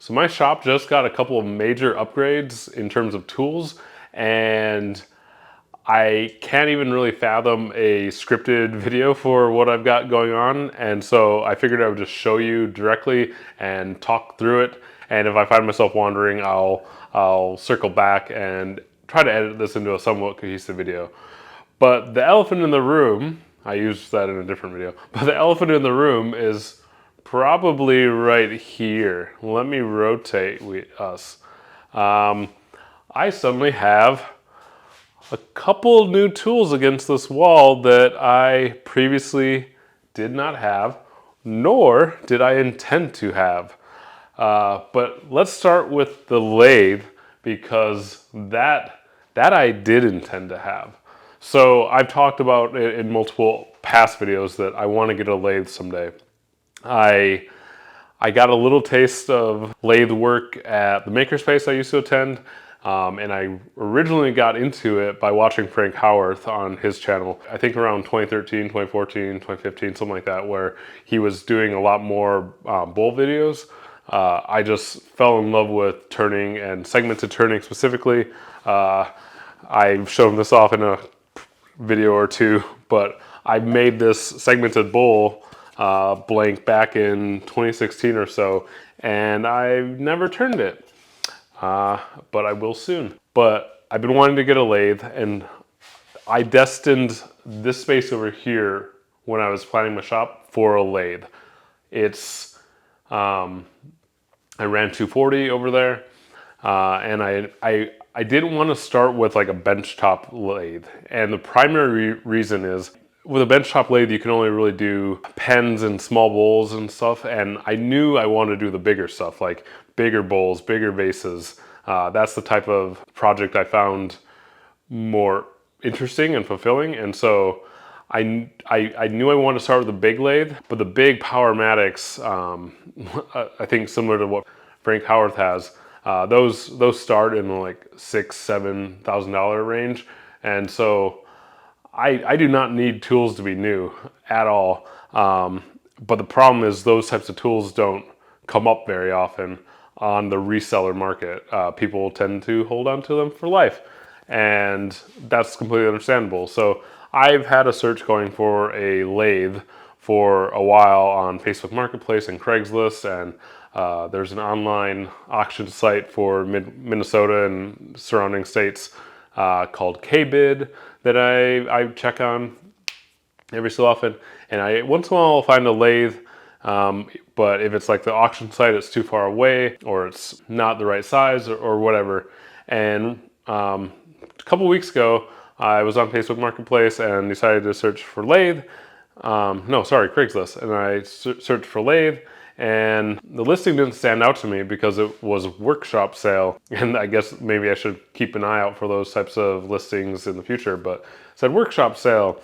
So my shop just got a couple of major upgrades in terms of tools, and I can't even really fathom a scripted video for what I've got going on. And so I figured I would just show you directly and talk through it. And if I find myself wandering, I'll circle back and try to edit this into a somewhat cohesive video. But the elephant in the room, I used that in a different video, but the elephant in the room is probably right here. Let me rotate us. I suddenly have a couple new tools against this wall that I previously did not have, nor did I intend to have. But let's start with the lathe, because that I did intend to have. So I've talked about it in multiple past videos that I want to get a lathe someday. I got a little taste of lathe work at the makerspace I used to attend, and I originally got into it by watching Frank Howarth on his channel, I think around 2013, 2014, 2015, something like that, where he was doing a lot more bowl videos. I just fell in love with turning and segmented turning specifically. I've shown this off in a video or two, but I made this segmented bowl blank back in 2016 or so, and I've never turned it, but I will soon. But I've been wanting to get a lathe, and I destined this space over here when I was planning my shop for a lathe. It's I ran 240 over there, and I didn't want to start with like a benchtop lathe, and the primary reason is with a benchtop lathe you can only really do pens and small bowls and stuff, and I knew I wanted to do the bigger stuff, like bigger bowls, bigger vases. That's the type of project I found more interesting and fulfilling, and so I knew I wanted to start with the big lathe, but the big Powermatics, I think similar to what Frank Howarth has, those start in the like $6,000–7,000 range, and so I do not need tools to be new at all. But the problem is those types of tools don't come up very often on the reseller market. People tend to hold on to them for life, and that's completely understandable. So I've had a search going for a lathe for a while on Facebook Marketplace and Craigslist, and there's an online auction site for Minnesota and surrounding states called KBid that I check on every so often, and I once in a while I'll find a lathe, but if it's like the auction site, it's too far away or it's not the right size or whatever. And a couple weeks ago I was on Facebook Marketplace and decided to search for lathe. Craigslist, and I searched for lathe, and the listing didn't stand out to me because it was workshop sale, and I guess maybe I should keep an eye out for those types of listings in the future, but it said workshop sale,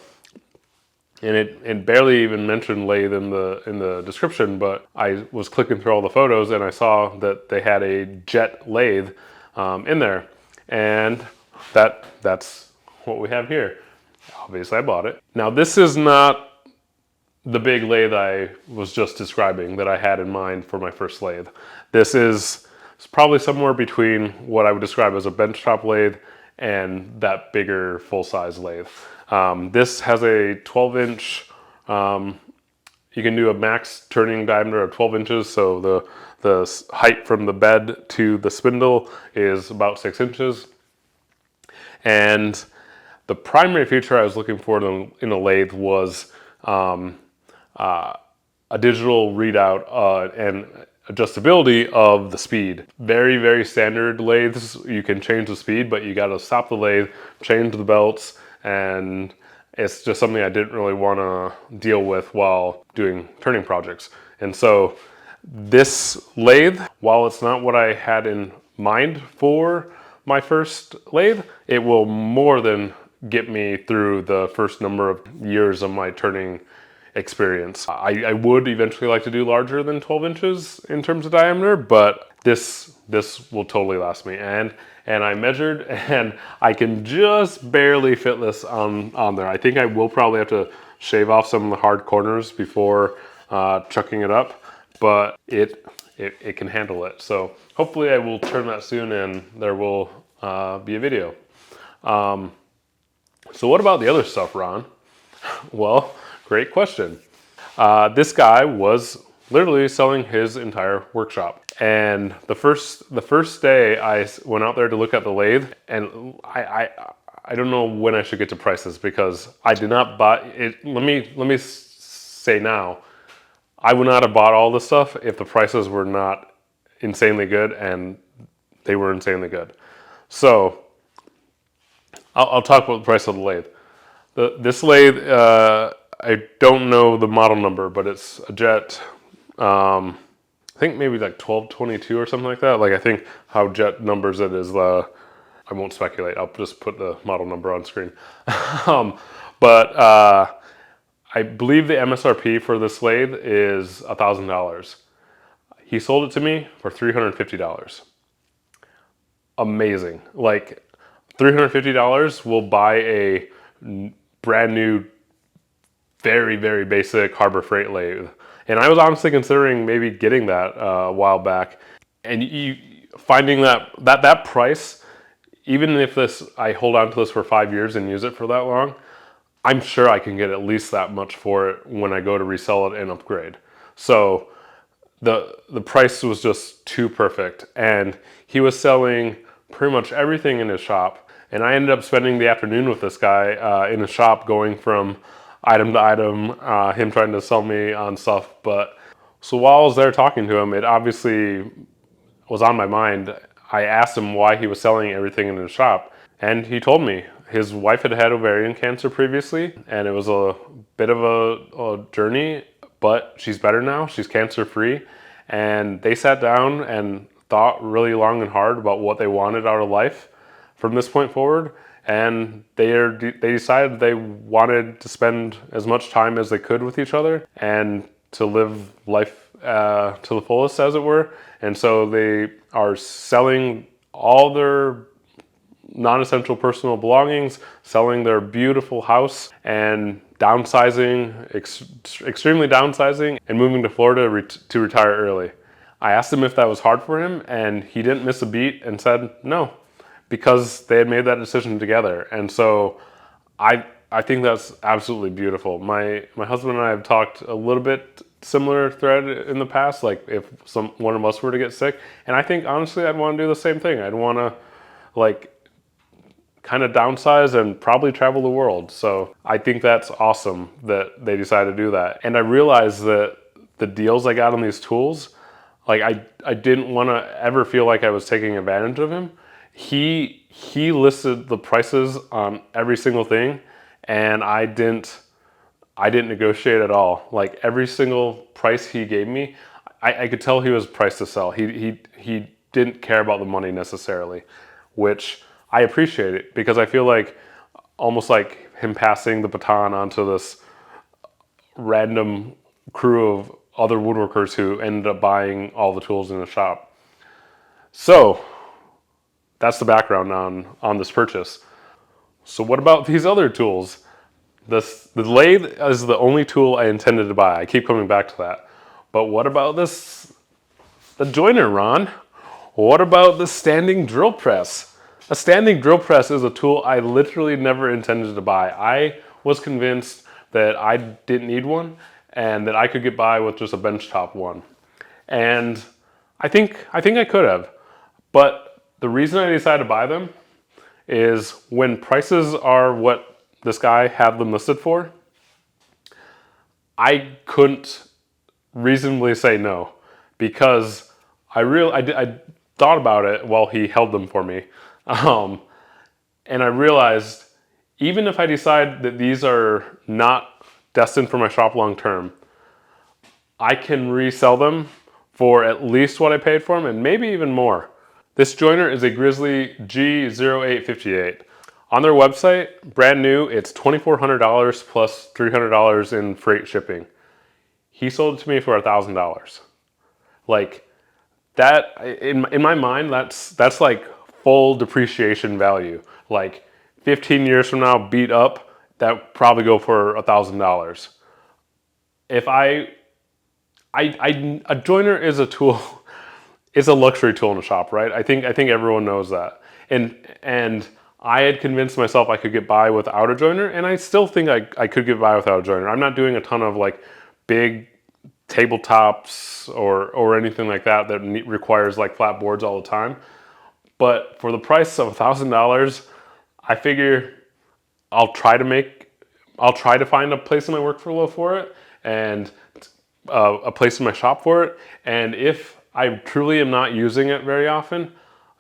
and it barely even mentioned lathe in the description, but I was clicking through all the photos and I saw that they had a jet lathe in there, and that's what we have here. Obviously I bought it. Now this is not the big lathe I was just describing that I had in mind for my first lathe. This is probably somewhere between what I would describe as a benchtop lathe and that bigger full-size lathe. This has a 12-inch, you can do a max turning diameter of 12 inches, so the height from the bed to the spindle is about 6 inches. And the primary feature I was looking for in a lathe was a digital readout and adjustability of the speed. Very, very standard lathes, you can change the speed, but you gotta stop the lathe, change the belts, and it's just something I didn't really wanna deal with while doing turning projects. And so this lathe, while it's not what I had in mind for my first lathe, it will more than get me through the first number of years of my turning experience. I would eventually like to do larger than 12 inches in terms of diameter, but this will totally last me. And I measured, and I can just barely fit this on there. I think I will probably have to shave off some of the hard corners before chucking it up, but it it can handle it. So hopefully I will turn that soon and there will be a video. So what about the other stuff, Ron? Well, great question. This guy was literally selling his entire workshop. And the first day I went out there to look at the lathe, and I don't know when I should get to prices because I did not buy it. Let me say now, I would not have bought all this stuff if the prices were not insanely good, and they were insanely good. So I'll talk about the price of the lathe. This lathe, I don't know the model number, but it's a Jet. I think maybe like 1222 or something like that. Like I think how Jet numbers it is. I won't speculate. I'll just put the model number on screen. But I believe the MSRP for this lathe is $1,000. He sold it to me for $350. Amazing. Like $350 will buy a brand new, very, very basic Harbor Freight lathe. And I was honestly considering maybe getting that a while back. And finding that price, even if I hold on to this for 5 years and use it for that long, I'm sure I can get at least that much for it when I go to resell it and upgrade. So the price was just too perfect. And he was selling pretty much everything in his shop. And I ended up spending the afternoon with this guy in his shop, going from item to item, him trying to sell me on stuff. But so while I was there talking to him, it obviously was on my mind. I asked him why he was selling everything in his shop, and he told me his wife had had ovarian cancer previously, and it was a bit of a journey, but she's better now. She's cancer free, and they sat down and thought really long and hard about what they wanted out of life from this point forward, and they decided they wanted to spend as much time as they could with each other and to live life to the fullest, as it were. And so they are selling all their non-essential personal belongings, selling their beautiful house, and downsizing, extremely downsizing, and moving to Florida to retire early. I asked him if that was hard for him, and he didn't miss a beat and said no, because they had made that decision together. And so I think that's absolutely beautiful. My husband and I have talked a little bit similar thread in the past, like if one of us were to get sick. And I think honestly I'd want to do the same thing. I'd want to like kind of downsize and probably travel the world. So I think that's awesome that they decided to do that. And I realized that the deals I got on these tools, like I didn't want to ever feel like I was taking advantage of him. He listed the prices on every single thing, and I didn't negotiate at all. Like every single price he gave me, I could tell he was priced to sell. He didn't care about the money necessarily, which I appreciate it, because I feel like almost like him passing the baton onto this random crew of other woodworkers who ended up buying all the tools in the shop. So that's the background on this purchase. So what about these other tools? The lathe is the only tool I intended to buy. I keep coming back to that. But what about the joiner, Ron? What about the standing drill press? A standing drill press is a tool I literally never intended to buy. I was convinced that I didn't need one and that I could get by with just a benchtop one. And I think I could have. But the reason I decided to buy them is when prices are what this guy had them listed for, I couldn't reasonably say no, because I thought about it while he held them for me. And I realized even if I decide that these are not destined for my shop long term, I can resell them for at least what I paid for them and maybe even more. This joiner is a Grizzly G0858. On their website, brand new, it's $2,400 plus $300 in freight shipping. He sold it to me for $1,000. Like that, in my mind, that's like full depreciation value. Like 15 years from now, beat up, that probably go for $1,000. If a joiner is a tool it's a luxury tool in the shop, right? I think everyone knows that. And I had convinced myself I could get by without a joiner, and I still think I could get by without a joiner. I'm not doing a ton of like big tabletops or anything like that that requires like flat boards all the time. But for the price of $1,000, I figure I'll try to find a place in my workflow for it, and a place in my shop for it. And if I truly am not using it very often,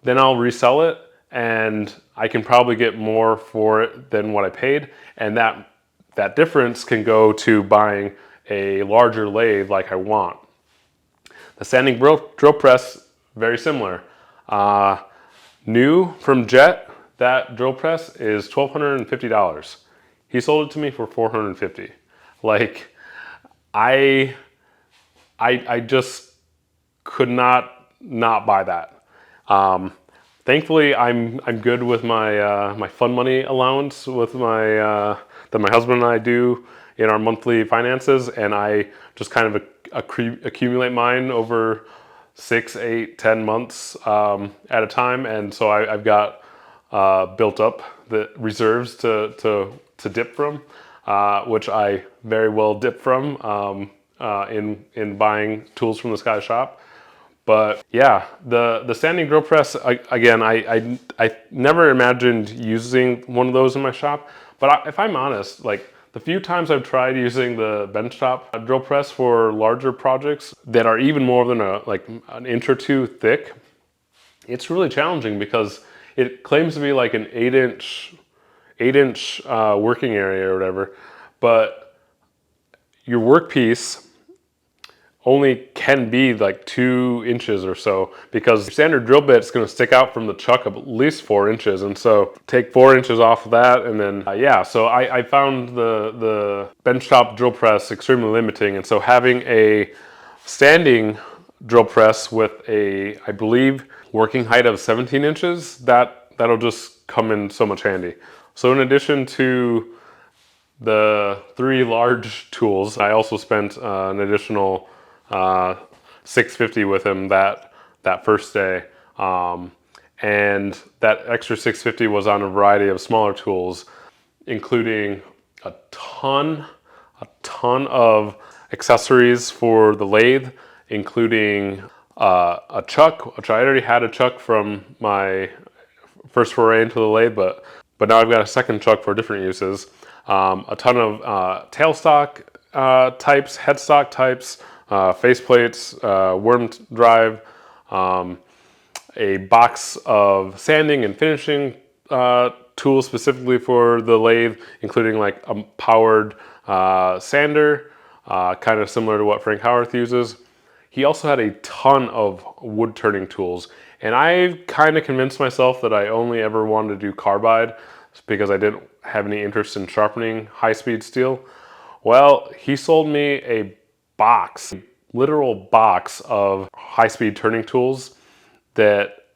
then I'll resell it, and I can probably get more for it than what I paid. And that difference can go to buying a larger lathe like I want. The sanding drill press, very similar. New from Jet, that drill press is $1,250. He sold it to me for $450. Like, I just could not buy that. Thankfully, I'm good with my my fund money allowance with my that my husband and I do in our monthly finances, and I just kind of accumulate mine over 6, 8, 10 months at a time, and so I've got built up the reserves to dip from, which I very well dip from in buying tools from this guy's shop. But yeah, the standing drill press, again, I never imagined using one of those in my shop. But if I'm honest, like the few times I've tried using the benchtop drill press for larger projects that are even more than an inch or two thick, it's really challenging because it claims to be like an 8-inch working area or whatever, but your workpiece only can be like 2 inches or so, because your standard drill bit is going to stick out from the chuck at least 4 inches, and so take 4 inches off of that, and then yeah. So I found the benchtop drill press extremely limiting, and so having a standing drill press with a, I believe, working height of 17 inches, that'll just come in so much handy. So in addition to the 3 large tools, I also spent an additional $650 with him that first day, and that extra $650 was on a variety of smaller tools, including a ton of accessories for the lathe, including a chuck, which I already had a chuck from my first foray into the lathe, but now I've got a second chuck for different uses. A ton of tailstock types, headstock types, faceplates, worm drive, a box of sanding and finishing tools specifically for the lathe, including like a powered sander, kind of similar to what Frank Howarth uses. He also had a ton of wood turning tools, and I kind of convinced myself that I only ever wanted to do carbide because I didn't have any interest in sharpening high-speed steel. Well, he sold me a box, a literal box of high-speed turning tools that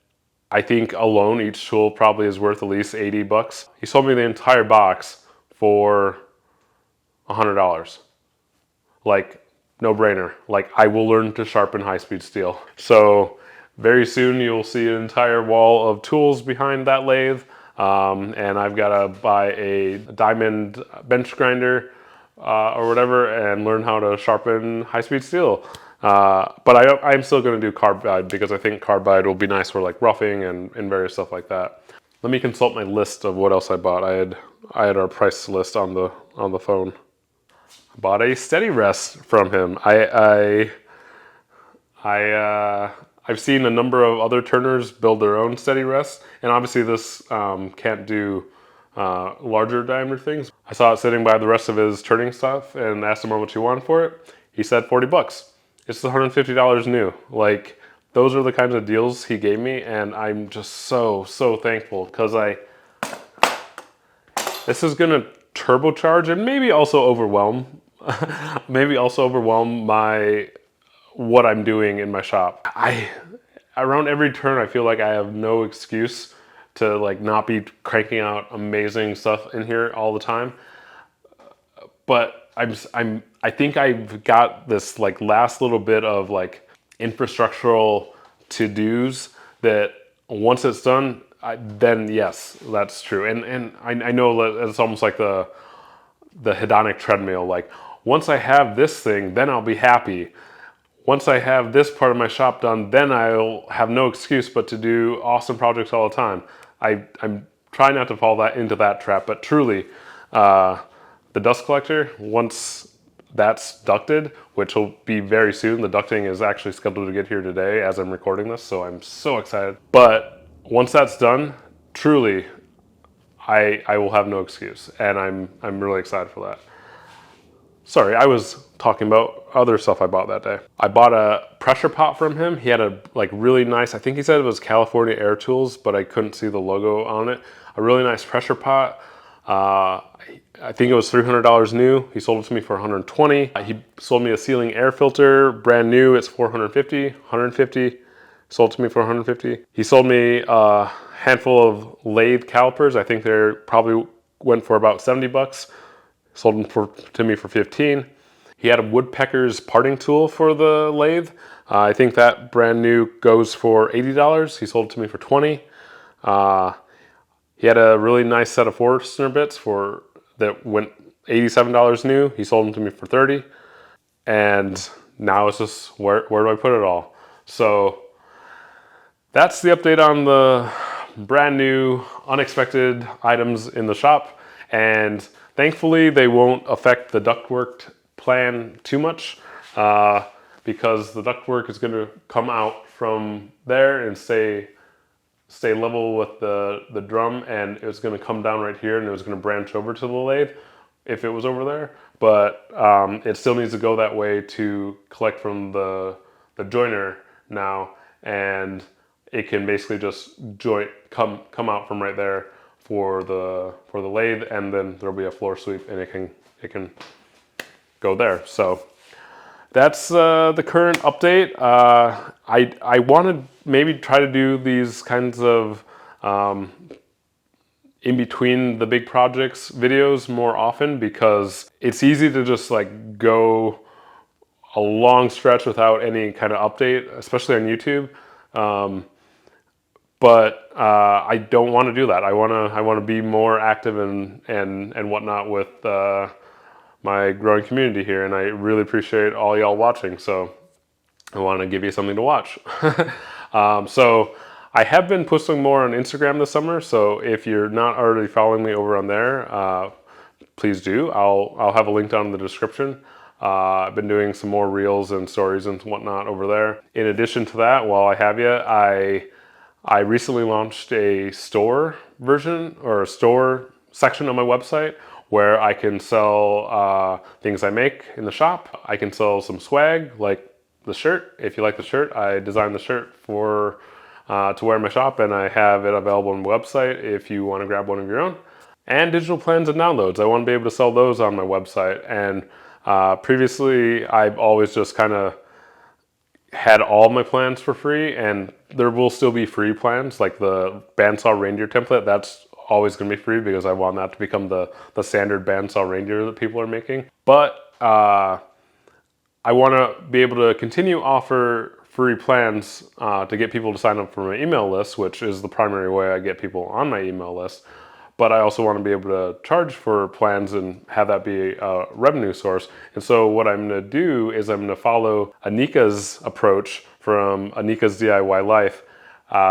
I think alone each tool probably is worth at least $80. He sold me the entire box for $100. Like, no brainer. Like, I will learn to sharpen high-speed steel. So very soon you'll see an entire wall of tools behind that lathe. And I've got to buy a diamond bench grinder or whatever and learn how to sharpen high-speed steel. But I'm still going to do carbide because I think carbide will be nice for like roughing and various stuff like that. Let me consult my list of what else I bought. I had our price list on the phone. I bought a steady rest from him. I've seen a number of other turners build their own steady rests, and obviously this can't do larger diameter things. I saw it sitting by the rest of his turning stuff and asked him how much he wanted for it. He said $40. It's $150 new. Like, those are the kinds of deals he gave me, and I'm just so thankful, because this is gonna turbocharge and maybe also overwhelm what I'm doing in my shop. Around every turn, I feel like I have no excuse to like not be cranking out amazing stuff in here all the time. But I think I've got this like last little bit of like infrastructural to-dos that once it's done, then yes, that's true. And I know that it's almost like the hedonic treadmill. Like, once I have this thing, then I'll be happy. Once I have this part of my shop done, then I'll have no excuse but to do awesome projects all the time. I'm trying not to fall into that trap, but truly, the dust collector, once that's ducted, which will be very soon. The ducting is actually scheduled to get here today as I'm recording this, so I'm so excited. But once that's done, truly, I will have no excuse, and I'm really excited for that. Sorry, I was talking about other stuff I bought that day. I bought a pressure pot from him. He had a really nice, I think he said it was California Air Tools, but I couldn't see the logo on it. A really nice pressure pot. I think it was $300 new. He sold it to me for $120. He sold me a ceiling air filter, brand new. It's $450, $150. Sold to me for $150. He sold me a handful of lathe calipers. I think they probably went for about $70. Sold them to me for $15. He had a woodpecker's parting tool for the lathe. I think that brand new goes for $80. He sold it to me for $20. He had a really nice set of Forstner bits that went $87 new. He sold them to me for $30. And now it's just where do I put it all? So that's the update on the brand new unexpected items in the shop. And thankfully they won't affect the ductwork plan too much, because the ductwork is going to come out from there and stay level with the drum, and it was going to come down right here, and it was going to branch over to the lathe if it was over there. But it still needs to go that way to collect from the joiner now, and it can basically just come out from right there for the lathe, and then there'll be a floor sweep, and it can go there. So that's the current update. I want to maybe try to do these kinds of in between the big projects videos more often, because it's easy to just like go a long stretch without any kind of update, especially on YouTube. But I don't want to do that. I want to be more active and whatnot with my growing community here, and I really appreciate all y'all watching. So I want to give you something to watch. So I have been posting more on Instagram this summer. So if you're not already following me over on there, please do. I'll have a link down in the description. I've been doing some more reels and stories and whatnot over there. In addition to that, while I have you, I recently launched a store version, or a store section on my website, where I can sell things I make in the shop. I can sell some swag, like the shirt. If you like the shirt, I designed the shirt to wear in my shop, and I have it available on my website if you want to grab one of your own. And digital plans and downloads. I want to be able to sell those on my website. And previously, I've always just kind of had all my plans for free, and there will still be free plans, like the bandsaw reindeer template. That's always going to be free because I want that to become the standard bandsaw reindeer that people are making. But I want to be able to continue offer free plans to get people to sign up for my email list, which is the primary way I get people on my email list. But I also want to be able to charge for plans and have that be a revenue source. And so what I'm going to do is I'm going to follow Anika's approach from Anika's DIY Life.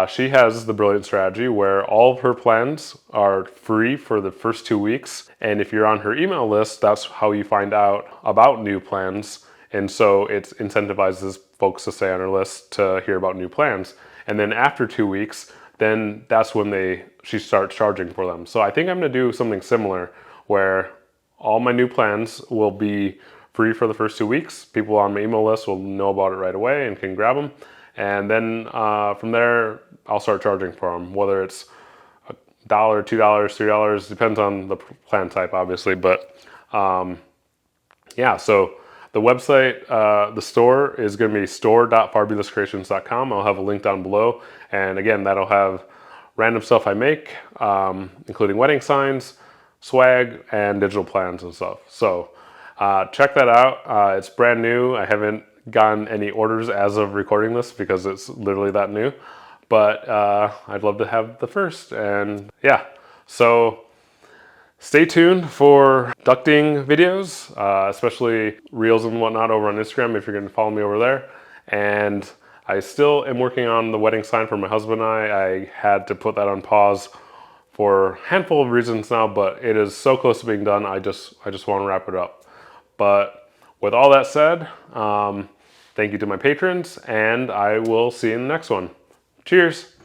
She has the brilliant strategy where all of her plans are free for the first 2 weeks. And if you're on her email list, that's how you find out about new plans. And so it incentivizes folks to stay on her list to hear about new plans. And then after 2 weeks, then that's when she starts charging for them. So I think I'm going to do something similar where all my new plans will be free for the first 2 weeks. People on my email list will know about it right away and can grab them. And then from there, I'll start charging for them, whether it's $1, $2, $3, depends on the plan type, obviously. But yeah, so the website, the store is going to be store.fabulouscreations.com. I'll have a link down below. And again, that'll have random stuff I make, including wedding signs, swag, and digital plans and stuff. So check that out. It's brand new. I haven't gotten any orders as of recording this because it's literally that new. But I'd love to have the first. And yeah, so stay tuned for ducting videos, especially reels and whatnot over on Instagram if you're going to follow me over there. And I still am working on the wedding sign for my husband and I had to put that on pause for a handful of reasons now, but it is so close to being done. I just want to wrap it up. But with all that said, thank you to my patrons, and I will see you in the next one. Cheers.